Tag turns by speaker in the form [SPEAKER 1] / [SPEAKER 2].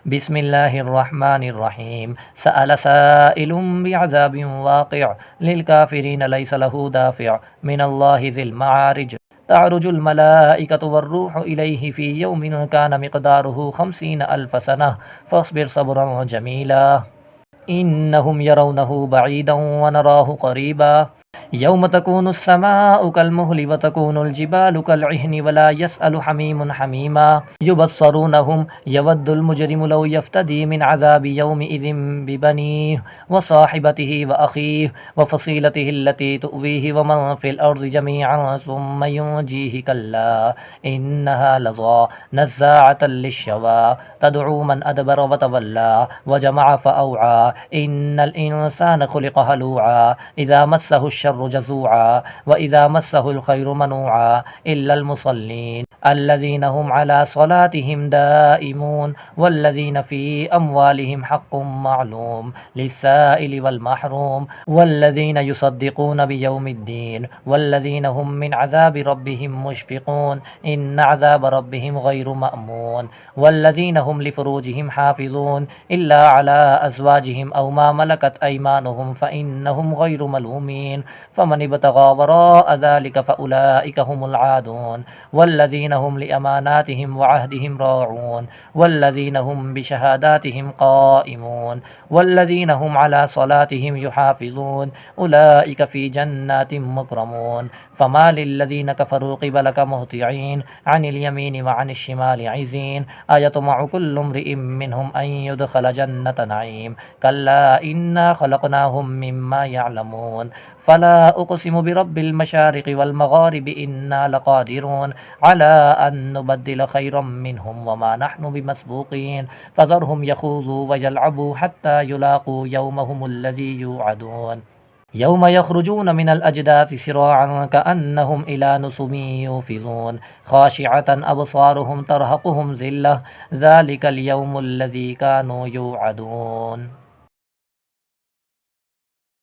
[SPEAKER 1] बिस्मिल्लाहिर्रहमानिर्रहीम। सअल साइलुम बिअज़ाबिन वाक़िअ लिलकाफ़िरीन लैस लहू दाफ़िअ मिनल्लाहि ज़िल मआरिज। तअरुजुल मलाइकतु वर्रूहु इलैहि फ़ी यौमिन कान मिक़दारुहु ख़म्सीन अल्फ़ सनह फ़स्बिर सब्रन जमीला। इन्नहुम यरौनहु बഈदन व नराहु क़रीबा। यौम तकूनुस समाउ कल्मुहलि व तकूनुल जिबालु कलइह्नि व ला यसअलु हमीमुन हमीमा। युबस्सरूनहुम यवद्दुल मुजरिमु लौ यफ्तदी मिन अज़ाबि यौमिइज़िन बिबनीह व साहिबतिहि व अख़ीह व फ़सीलतिहि अल्लती तुअवीहि व मन फ़िल अर्ज़ि जमीअन सुम्मा युनजीहि कल्ला इन्नहा लज़ा नज़्ज़ाअतन लिश्शवा तदअू मन अदबर व तवल्ला व जमअ फ़अौआ। इन्नल इंसान खुलिक़ हलूआ इज़ा मस्सहु श्शर्रु जज़ूआ व इज़ा मस्सहुल खैरु मनूआ इल्लल मुसल्लीन अल्लज़ीना हुम अला स्वलातिहिम दाइमून वल्लज़ीना फ़ी अम्वालिहिम हक़्क़ुम मअलूम लिस्साइलि वल महरूम वल्लज़ीना युसद्दिक़ून बियौमिद्दीन वल्लज़ीना हुम मिन अज़ाबि रब्बिहिम मुश्फ़िक़ून इन्न अज़ाब रब्बिहिम गैरु मअमून वल्लज़ीना हुम लिफ़ुरूजिहिम हाफ़िज़ून इल्ला अला अज़वाजिहिम औ मा मलकत अयमानुहुम फ़इन्नहुम गैरु मलूमीन फ़मन इब्तग़ा वराअ ज़ालिक फ़उलाइका हुमुल आदून वल्लज़ीना हुम लिअमानातिहिम व अहदिहिम राऊन वल्लज़ीना हुम बिशहादातिहिम क़ाइमून वल्लज़ीना हुम अला स्वलातिहिम युहाफ़िज़ून उलाइका फ़ी जन्नातिन मुकरमून फ़मा लिल्लज़ीना कफ़रू क़िबलक मुहतिईन अनिल यमीनि व अनिश शिमालि इज़ीन अयतमअ कुल्लु इम्रिइन मिनहुम अन युदख़ल जन्नत नईम कल्ला इन्ना ख़लक़नाहुम मिम्मा यअलमून फ़ला उक़सिमु बिरब्बिल मशारिक़ि वल मग़ारिबि इन्ना लक़ादिरून अला अन नुबद्दिल खैरम मिनहुम वमा नहनु बिमस्बूक़ीन फ़ज़रहुम यख़ूज़ू व यलअबू हत्ता युलाक़ू यौमहुमुल्लज़ी यूअदून यौम यख़रुजून मिनल अजदासि सिराअन कअन्नहुम इला नुसुबिन यूफ़िज़ून ख़ाशिअतन अबसारुहुम तरहक़ुहुम ज़िल्लह ज़ालिकल यौमुल्लज़ी कानू यूअदून।